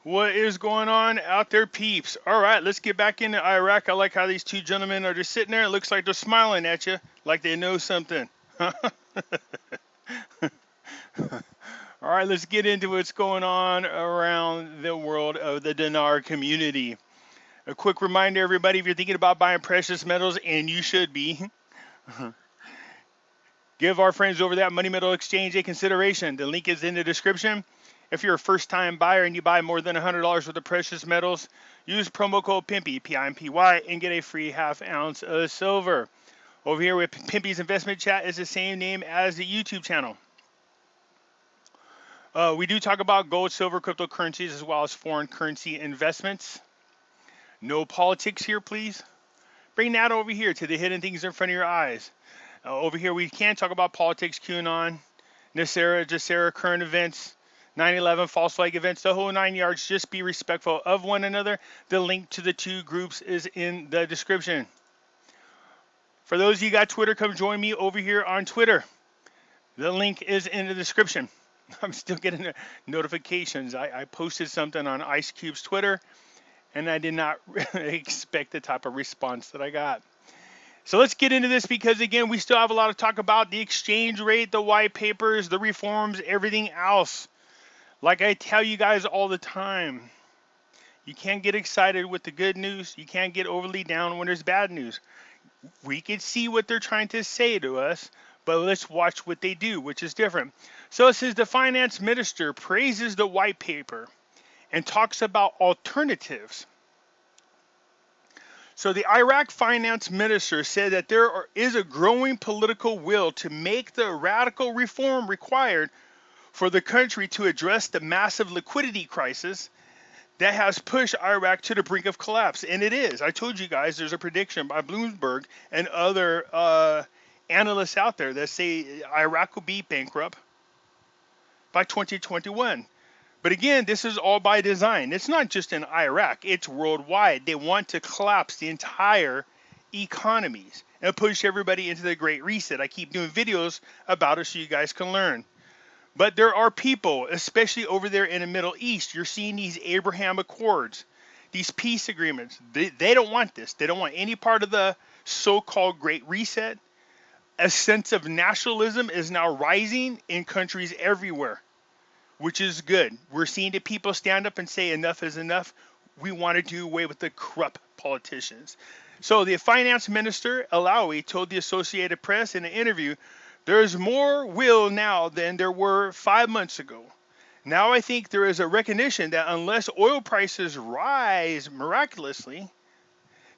What is going on out there, peeps? All right, let's get back into Iraq. I like how these two gentlemen are just sitting there. It looks like they're smiling at you, like they know something. All right, let's get into what's going on around the world of the dinar community. A quick reminder, everybody, if you're thinking about buying precious metals, and you should be, give our friends over there at Money Metal Exchange a consideration. The link is in the description. If you're a first-time buyer and you buy more than $100 worth of precious metals, use promo code Pimpy, P-I-M-P-Y, and get a free half ounce of silver. Over here with Pimpy's Investment Chat is the same name as the YouTube channel. We do talk about gold, silver, cryptocurrencies, as well as foreign currency investments. No politics here, please. Bring that over here to the hidden things in front of your eyes. Over here, we can talk about politics, QAnon, NESARA, GESARA, current events, 9/11, false flag events, the whole 9 yards. Just be respectful of one another. The link to the two groups is in the description. For those of you who got Twitter, come join me over here on Twitter. The link is in the description. I'm still getting notifications. I posted something on Ice Cube's Twitter, and I did not expect the type of response that I got. So let's get into this because, again, we still have a lot to talk about. The exchange rate, the white papers, the reforms, everything else. Like I tell you guys all the time, you can't get excited with the good news. You can't get overly down when there's bad news. We can see what they're trying to say to us, but let's watch what they do, which is different. So it says the finance minister praises the white paper and talks about alternatives. So the Iraq finance minister said that there is a growing political will to make the radical reform required for the country to address the massive liquidity crisis that has pushed Iraq to the brink of collapse. And it is. I told you guys there's a prediction by Bloomberg and other analysts out there that say Iraq will be bankrupt by 2021. But again, this is all by design. It's not just in Iraq. It's worldwide. They want to collapse the entire economies and push everybody into the Great Reset. I keep doing videos about it so you guys can learn. But there are people, especially over there in the Middle East, you're seeing these Abraham Accords, these peace agreements. They don't want this. They don't want any part of the so-called Great Reset. A sense of nationalism is now rising in countries everywhere, which is good. We're seeing the people stand up and say enough is enough. We want to do away with the corrupt politicians. So the finance minister, Alawi, told the Associated Press in an interview, there's more will now than there were 5 months ago. Now I think there is a recognition that unless oil prices rise miraculously,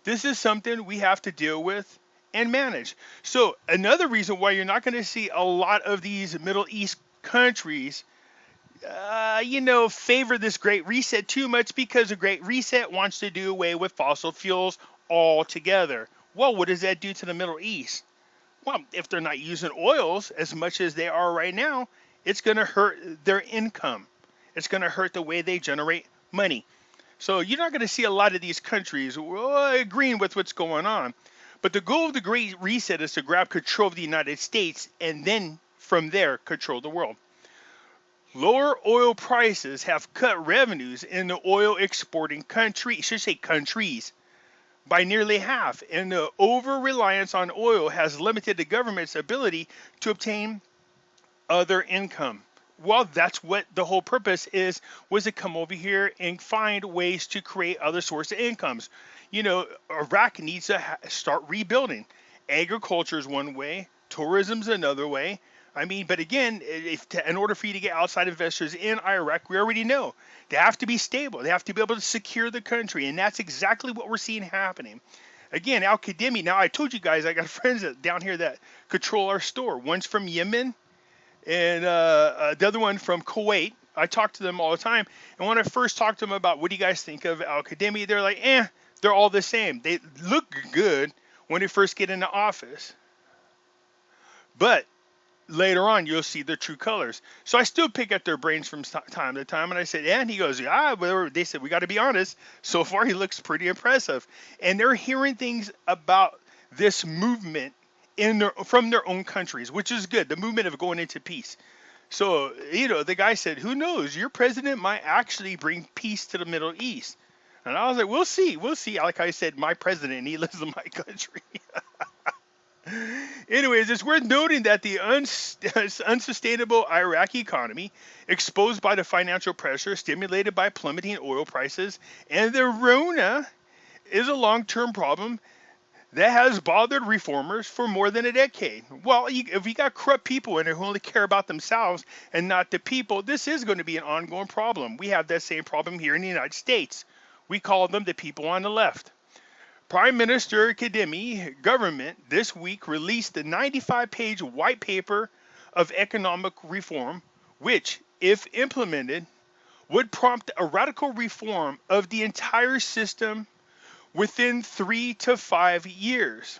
this is something we have to deal with and manage. So another reason why you're not going to see a lot of these Middle East countries favor this Great Reset too much because the Great Reset wants to do away with fossil fuels altogether. Well, what does that do to the Middle East? Well, if they're not using oils as much as they are right now, it's going to hurt their income. It's going to hurt the way they generate money. So you're not going to see a lot of these countries agreeing with what's going on. But the goal of the Great Reset is to grab control of the United States and then from there control the world. Lower oil prices have cut revenues in the oil exporting countries by nearly half, and the over-reliance on oil has limited the government's ability to obtain other income. Well, that's what the whole purpose was to come over here and find ways to create other sources of incomes. Iraq needs to start rebuilding. Agriculture is one way, tourism's another way. But again, in order for you to get outside investors in Iraq, we already know they have to be stable. They have to be able to secure the country, and that's exactly what we're seeing happening. Again, Al-Qadimi, now I told you guys I got friends down here that control our store. One's from Yemen, and the other one from Kuwait. I talk to them all the time, and when I first talked to them about what do you guys think of Al-Qadimi, they're like, they're all the same. They look good when they first get into office, but later on, you'll see their true colors. So I still pick at their brains from time to time. And I said, and he goes, they said, we got to be honest. So far, he looks pretty impressive. And they're hearing things about this movement from their own countries, which is good. The movement of going into peace. So, the guy said, who knows? Your president might actually bring peace to the Middle East. And I was like, we'll see. We'll see. Like I said, my president, he lives in my country. Anyways, it's worth noting that the unsustainable Iraqi economy, exposed by the financial pressure stimulated by plummeting oil prices, and the Rona is a long-term problem that has bothered reformers for more than a decade. Well, if you got corrupt people in there who only care about themselves and not the people, this is going to be an ongoing problem. We have that same problem here in the United States. We call them the people on the left. Prime Minister Kademi government this week released the 95-page white paper of economic reform, which, if implemented, would prompt a radical reform of the entire system within 3 to 5 years.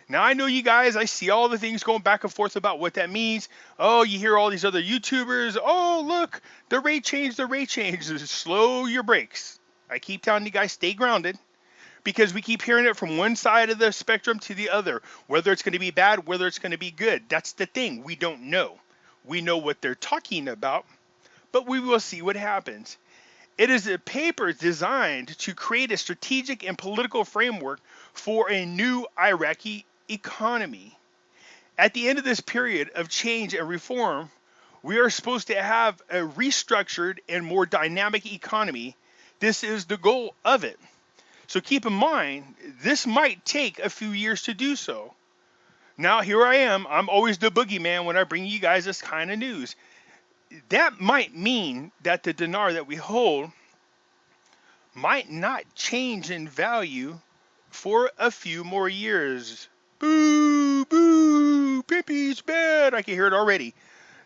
Now, I know you guys, I see all the things going back and forth about what that means. Oh, you hear all these other YouTubers. Oh, look, the rate change. Slow your brakes. I keep telling you guys, stay grounded. Because we keep hearing it from one side of the spectrum to the other, whether it's going to be bad, whether it's going to be good. That's the thing. We don't know. We know what they're talking about, but we will see what happens. It is a paper designed to create a strategic and political framework for a new Iraqi economy. At the end of this period of change and reform, we are supposed to have a restructured and more dynamic economy. This is the goal of it. So keep in mind, this might take a few years to do so. Now, here I am. I'm always the boogeyman when I bring you guys this kind of news. That might mean that the dinar that we hold might not change in value for a few more years. Boo, boo, Pimpy's bad. I can hear it already.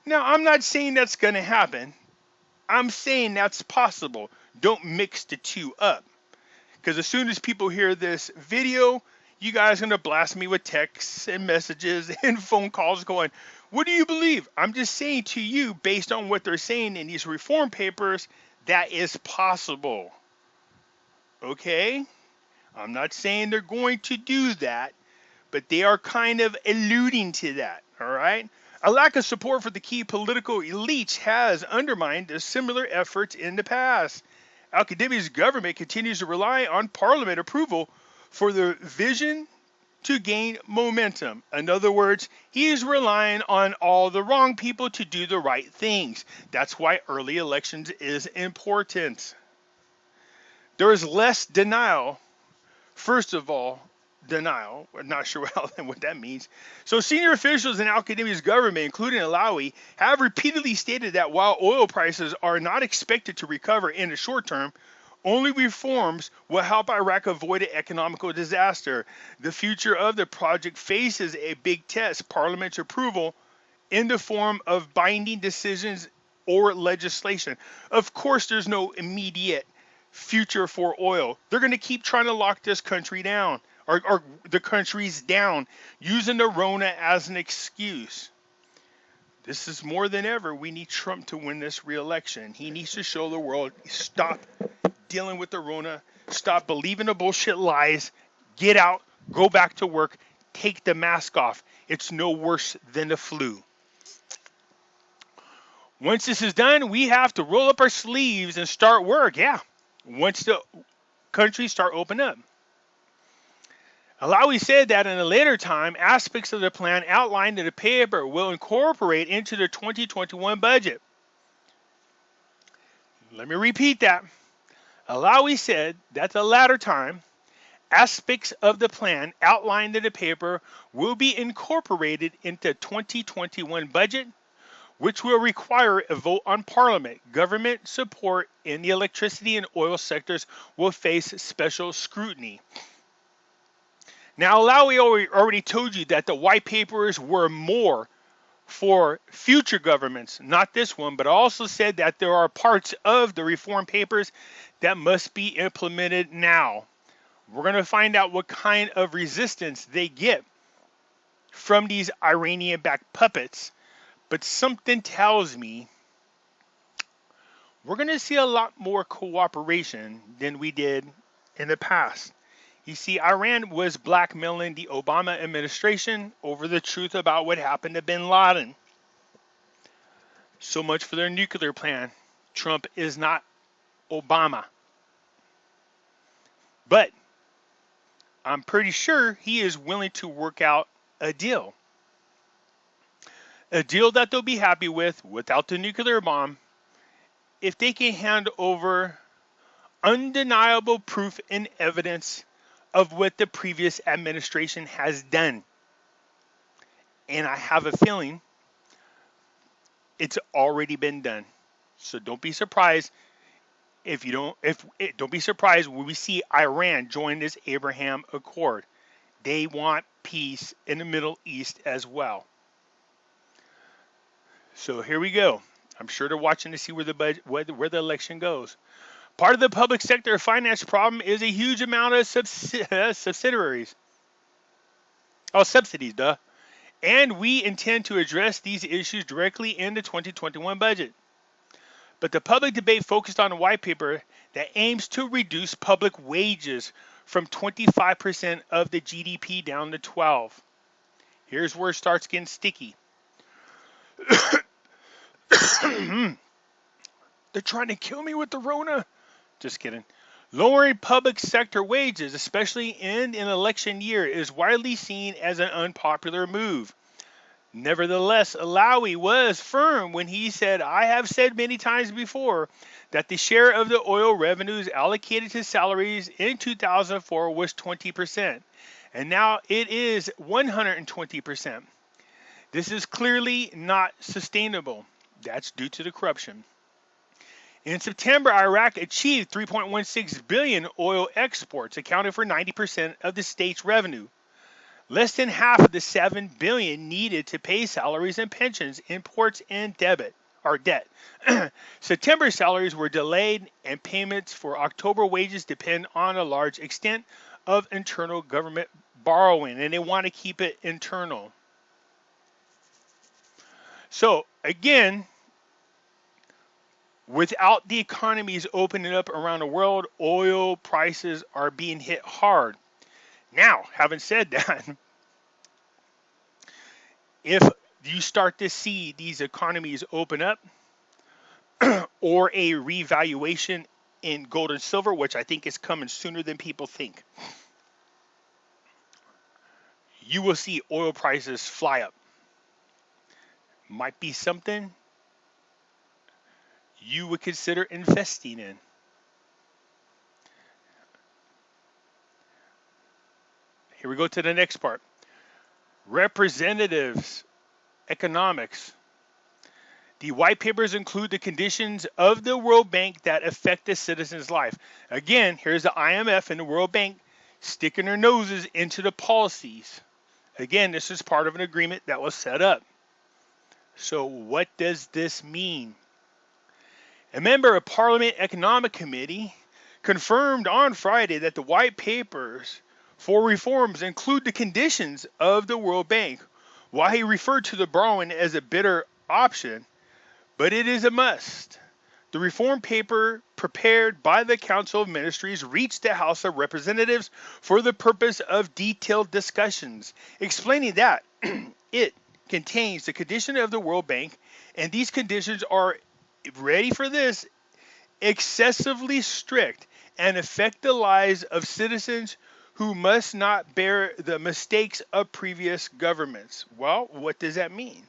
Now, I'm not saying that's going to happen. I'm saying that's possible. Don't mix the two up. Because as soon as people hear this video, you guys are going to blast me with texts and messages and phone calls going, what do you believe? I'm just saying to you, based on what they're saying in these reform papers, that is possible. Okay? I'm not saying they're going to do that, but they are kind of alluding to that. All right? A lack of support for the key political elites has undermined the similar efforts in the past. Al-Kadhimi's government continues to rely on parliament approval for the vision to gain momentum. In other words, he is relying on all the wrong people to do the right things. That's why early elections is important. There is less denial. First of all, denial. I'm not sure what that means. So senior officials in Al-Kadhimi's government, including Alawi, have repeatedly stated that while oil prices are not expected to recover in the short term, only reforms will help Iraq avoid an economical disaster. The future of the project faces a big test, parliament's approval in the form of binding decisions or legislation. Of course, there's no immediate future for oil. They're going to keep trying to lock this country down. Or the country's down, using the Rona as an excuse. This is more than ever. We need Trump to win this re-election. He needs to show the world, stop dealing with the Rona, stop believing the bullshit lies, get out, go back to work, take the mask off. It's no worse than the flu. Once this is done, we have to roll up our sleeves and start work. Yeah, once the countries start opening up. Alawi said that in a later time, aspects of the plan outlined in the paper will incorporate into the 2021 budget. Let me repeat that. Alawi said that the latter time, aspects of the plan outlined in the paper will be incorporated into 2021 budget, which will require a vote on Parliament. Government support in the electricity and oil sectors will face special scrutiny. Now, Alawi already told you that the white papers were more for future governments, not this one, but also said that there are parts of the reform papers that must be implemented now. We're going to find out what kind of resistance they get from these Iranian-backed puppets, but something tells me we're going to see a lot more cooperation than we did in the past. You see, Iran was blackmailing the Obama administration over the truth about what happened to bin Laden. So much for their nuclear plan. Trump is not Obama. But I'm pretty sure he is willing to work out a deal. A deal that they'll be happy with without the nuclear bomb if they can hand over undeniable proof and evidence of what the previous administration has done. And I have a feeling it's already been done. So don't be surprised don't be surprised when we see Iran join this Abraham Accord. They want peace in the Middle East as well. So here we go. I'm sure they're watching to see where the election goes. Part of the public sector finance problem is a huge amount of subsidies. And we intend to address these issues directly in the 2021 budget. But the public debate focused on a white paper that aims to reduce public wages from 25% of the GDP down to 12%. Here's where it starts getting sticky. They're trying to kill me with the Rona. Just kidding. Lowering public sector wages, especially in an election year, is widely seen as an unpopular move. Nevertheless, Alawi was firm when he said, I have said many times before that the share of the oil revenues allocated to salaries in 2004 was 20%, and now it is 120%. This is clearly not sustainable. That's due to the corruption. In September, Iraq achieved 3.16 billion oil exports, accounting for 90% of the state's revenue. Less than half of the $7 billion needed to pay salaries and pensions, imports, and debt. September salaries were delayed, and payments for October wages depend on a large extent of internal government borrowing, and they want to keep it internal. So again, without the economies opening up around the world, oil prices are being hit hard. Now, having said that, if you start to see these economies open up or a revaluation in gold and silver, which I think is coming sooner than people think, you will see oil prices fly up. Might be something you would consider investing in. Here we go to the next part. Representatives, economics. The white papers include the conditions of the World Bank that affect the citizen's life. Again, here's the IMF and the World Bank sticking their noses into the policies. Again, this is part of an agreement that was set up. So what does this mean? A member of Parliament Economic Committee confirmed on Friday that the white papers for reforms include the conditions of the World Bank. While he referred to the borrowing as a bitter option, but it is a must. The reform paper prepared by the Council of Ministries reached the House of Representatives for the purpose of detailed discussions, explaining that it contains the condition of the World Bank, and these conditions are, ready for this, excessively strict and affect the lives of citizens who must not bear the mistakes of previous governments. Well, what does that mean?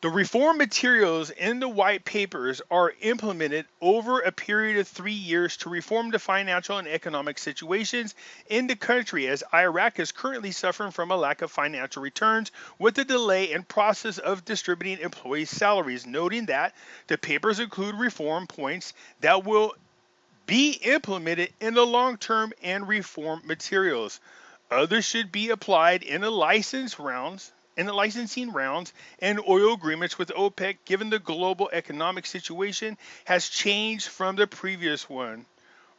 The reform materials in the white papers are implemented over a period of 3 years to reform the financial and economic situations in the country, as Iraq is currently suffering from a lack of financial returns with a delay in process of distributing employees' salaries, noting that the papers include reform points that will be implemented in the long term and reform materials. Others should be applied in the licensing rounds and oil agreements with OPEC, given the global economic situation has changed from the previous one.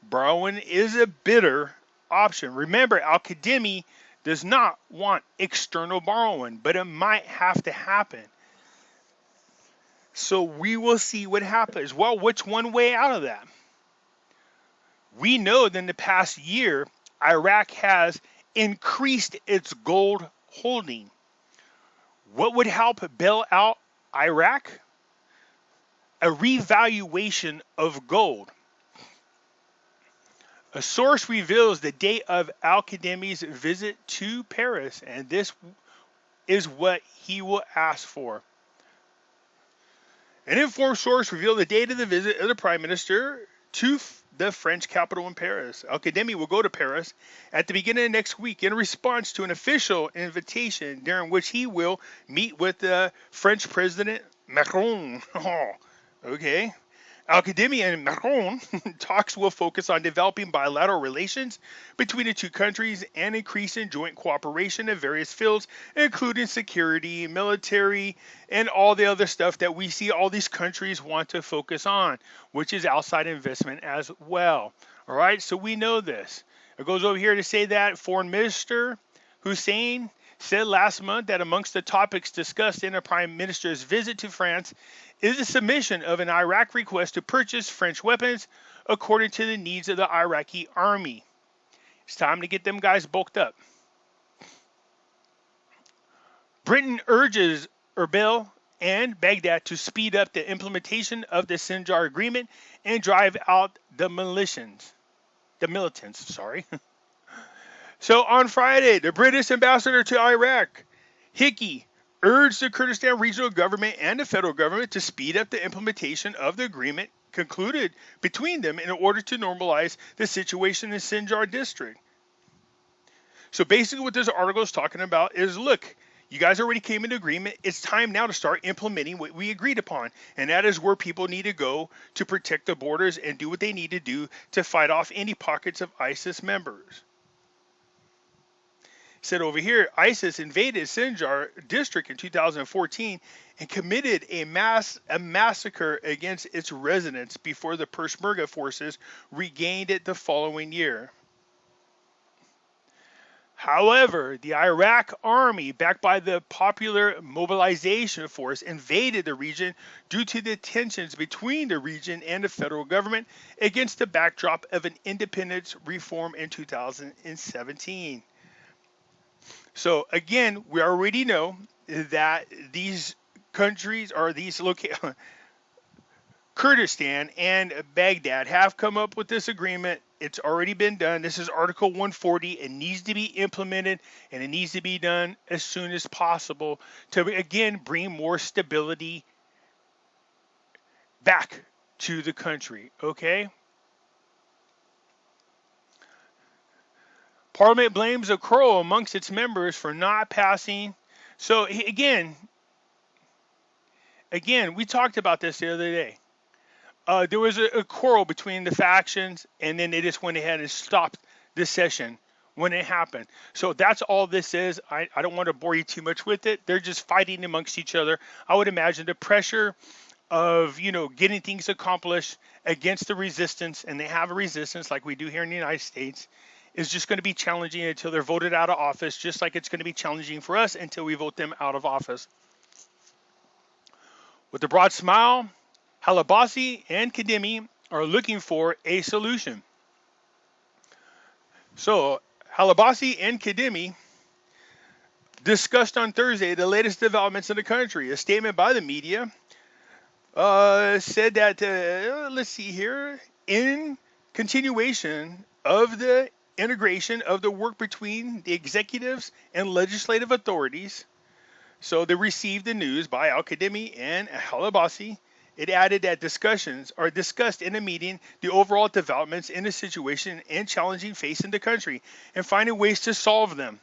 Borrowing is a bitter option. Remember, Al-Qademi does not want external borrowing, but it might have to happen. So we will see what happens. Well, what's one way out of that? We know that in the past year, Iraq has increased its gold holding. What would help bail out Iraq, a revaluation of gold. A source reveals the date of Al-Qademi's visit to Paris, and this is what he will ask for. An informed source revealed the date of the visit of the Prime Minister to the French capital in Paris. Al-Qademi will go to Paris at the beginning of next week in response to an official invitation during which he will meet with the French President Macron. Oh, okay. Al-Qademi and Macron talks will focus on developing bilateral relations between the two countries and increasing joint cooperation in various fields, including security, military, and all the other stuff that we see all these countries want to focus on, which is outside investment as well. All right, so we know this. It goes over here to say that Foreign Minister Hussein said last month that amongst the topics discussed in the Prime Minister's visit to France is the submission of an Iraq request to purchase French weapons according to the needs of the Iraqi army. It's time to get them guys bulked up. Britain urges Erbil and Baghdad to speed up the implementation of the Sinjar agreement and drive out the militants. So on Friday, the British ambassador to Iraq, Hickey, urged the Kurdistan regional government and the federal government to speed up the implementation of the agreement concluded between them in order to normalize the situation in Sinjar district. So basically what this article is talking about is, look, you guys already came into agreement. It's time now to start implementing what we agreed upon. And that is where people need to go to protect the borders and do what they need to do to fight off any pockets of ISIS members. Said over here, ISIS invaded Sinjar district in 2014 and committed a massacre against its residents before the Peshmerga forces regained it the following year. However, the Iraq army, backed by the Popular Mobilization Force, invaded the region due to the tensions between the region and the federal government against the backdrop of an independence reform in 2017. So again, we already know that these countries or these Kurdistan and Baghdad have come up with this agreement. It's already been done. This is Article 140. It needs to be implemented, and it needs to be done as soon as possible to, again, bring more stability back to the country, okay? Parliament blames a quarrel amongst its members for not passing. So again, we talked about this the other day. There was a quarrel between the factions, and then they just went ahead and stopped the session when it happened. So that's all this is. I don't want to bore you too much with it. They're just fighting amongst each other. I would imagine the pressure of, getting things accomplished against the resistance, and they have a resistance like we do here in the United States, is just going to be challenging until they're voted out of office, just like it's going to be challenging for us until we vote them out of office. With a broad smile, Halabasi and Kademi are looking for a solution. So, Halabasi and Kademi discussed on Thursday the latest developments in the country. A statement by the media said that, let's see here, in continuation of the integration of the work between the executives and legislative authorities. So they received the news by Al-Qademi and Halabasi. It added that discussions are discussed in a meeting the overall developments in the situation and challenging facing the country and finding ways to solve them,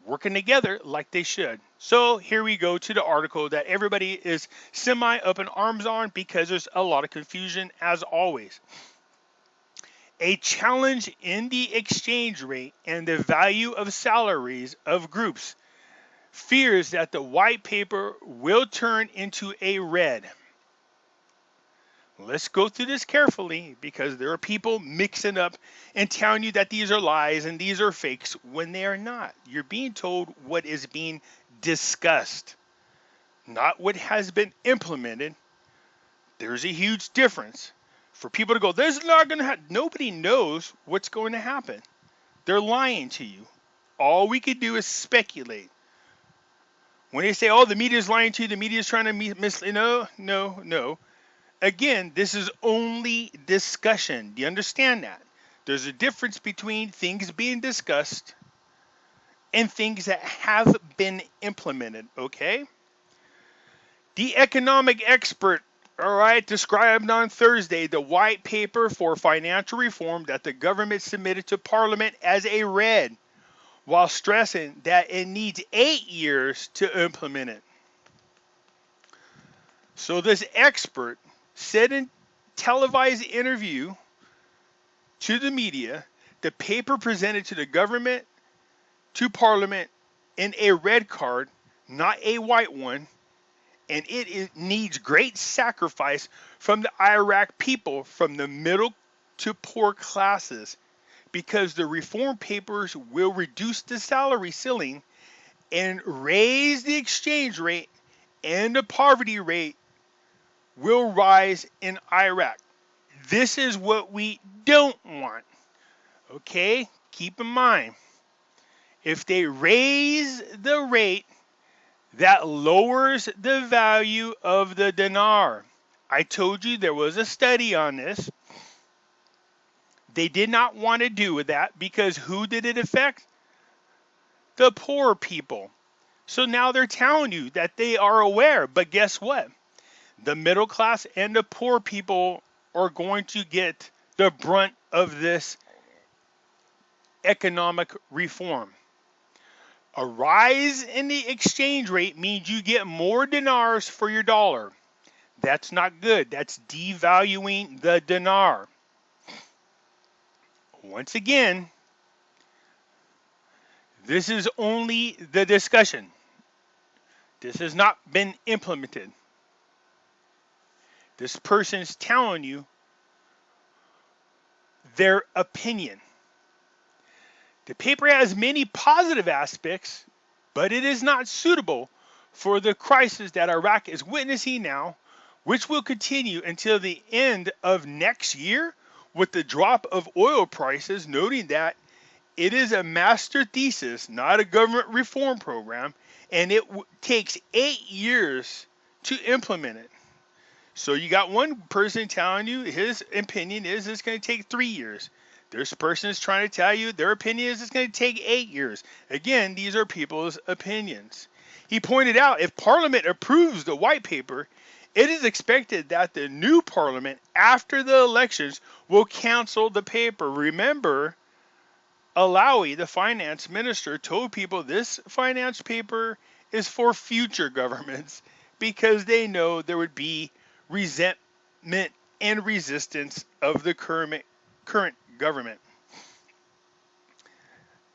working together like they should. So here we go to the article that everybody is semi up in arms on because there's a lot of confusion as always. A challenge in the exchange rate and the value of salaries of groups fears that the white paper will turn into a red. Let's go through this carefully because there are people mixing up and telling you that these are lies and these are fakes when they are not. You're being told what is being discussed, not what has been implemented. There's a huge difference. For people to go, there's not going to happen. Nobody knows what's going to happen. They're lying to you. All we could do is speculate. When they say, oh, the media is lying to you, the media is trying to mislead. No, no, no. Again, this is only discussion. Do you understand that? There's a difference between things being discussed and things that have been implemented, okay? The economic expert, all right, described on Thursday the white paper for financial reform that the government submitted to Parliament as a red, while stressing that it needs 8 years to implement it. So this expert said in televised interview to the media, the paper presented to the government, to Parliament, in a red card, not a white one, and it needs great sacrifice from the Iraq people, from the middle to poor classes, because the reform papers will reduce the salary ceiling and raise the exchange rate, and the poverty rate will rise in Iraq. This is what we don't want. Okay? Keep in mind, if they raise the rate, that lowers the value of the dinar. I told you there was a study on this. They did not want to do with that because who did it affect? The poor people. So now they're telling you that they are aware. But guess what? The middle class and the poor people are going to get the brunt of this economic reform. A rise in the exchange rate means you get more dinars for your dollar. That's not good. That's devaluing the dinar. Once again, this is only the discussion. This has not been implemented. This person's telling you their opinion. The paper has many positive aspects, but it is not suitable for the crisis that Iraq is witnessing now, which will continue until the end of next year with the drop of oil prices, noting that it is a master thesis, not a government reform program, and it takes 8 years to implement it. So you got one person telling you his opinion is it's going to take 3 years. This person is trying to tell you their opinion is it's going to take 8 years. Again, these are people's opinions. He pointed out if Parliament approves the white paper, it is expected that the new Parliament after the elections will cancel the paper. Remember, Alawi, the finance minister, told people this finance paper is for future governments because they know there would be resentment and resistance of the current government.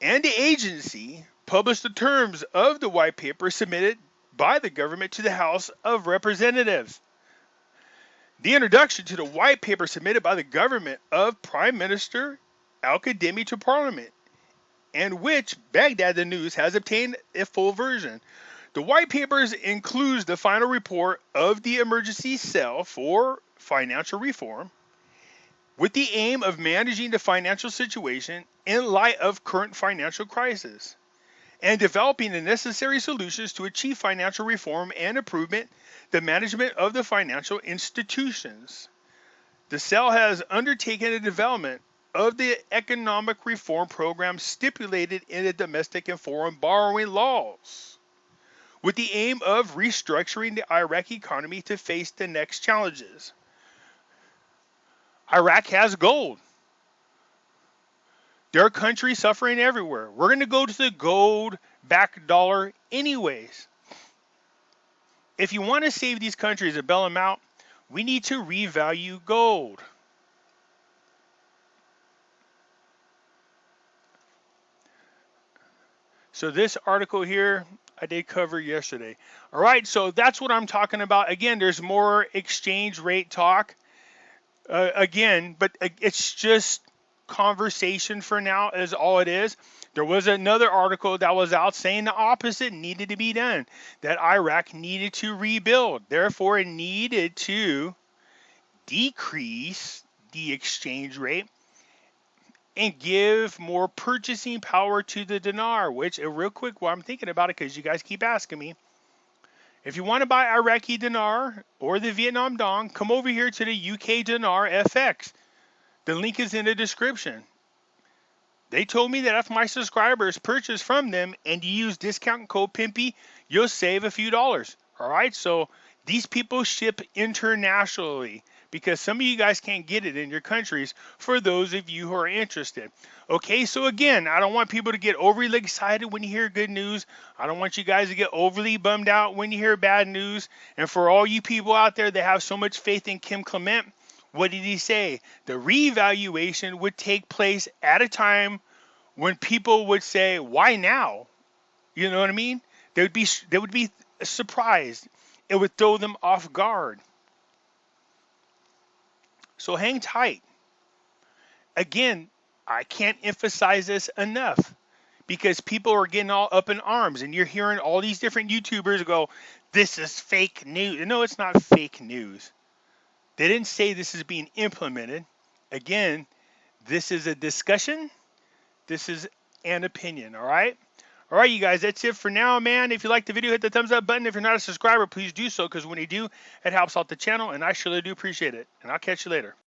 And the agency published the terms of the white paper submitted by the government to the House of Representatives. The introduction to the white paper submitted by the government of Prime Minister Al-Kadhimi to Parliament, and which Baghdad the News has obtained a full version. The white papers includes the final report of the emergency cell for financial reform, with the aim of managing the financial situation in light of current financial crisis, and developing the necessary solutions to achieve financial reform and improvement the management of the financial institutions. The cell has undertaken the development of the economic reform program stipulated in the domestic and foreign borrowing laws, with the aim of restructuring the Iraqi economy to face the next challenges. Iraq has gold. There are countries suffering everywhere. We're going to go to the gold-backed dollar anyways. If you want to save these countries and bail them out, we need to revalue gold. So this article here, I did cover yesterday. All right, so that's what I'm talking about. Again, there's more exchange rate talk. Again, but it's just conversation for now is all it is. There was another article that was out saying the opposite needed to be done, that Iraq needed to rebuild. Therefore, it needed to decrease the exchange rate and give more purchasing power to the dinar, which, real quick, while I'm thinking about it, because you guys keep asking me, If you want to buy Iraqi Dinar or the Vietnam Dong, come over here to the UK Dinar FX. The link is in the description. They told me that if my subscribers purchase from them and you use discount code Pimpy, you'll save a few dollars. All right, so these people ship internationally because some of you guys can't get it in your countries for those of you who are interested. Okay, so again, I don't want people to get overly excited when you hear good news. I don't want you guys to get overly bummed out when you hear bad news. And for all you people out there that have so much faith in Kim Clement, what did he say? The reevaluation would take place at a time when people would say, "Why now?" You know what I mean? They would be surprised. It would throw them off guard. So hang tight. Again, I can't emphasize this enough because people are getting all up in arms, and you're hearing all these different YouTubers go, "This is fake news." No, it's not fake news. They didn't say this is being implemented. Again, this is a discussion. This is an opinion, all right? All right, you guys, that's it for now, man. If you like the video, hit the thumbs up button. If you're not a subscriber, please do so, because when you do, it helps out the channel, and I surely do appreciate it. And I'll catch you later.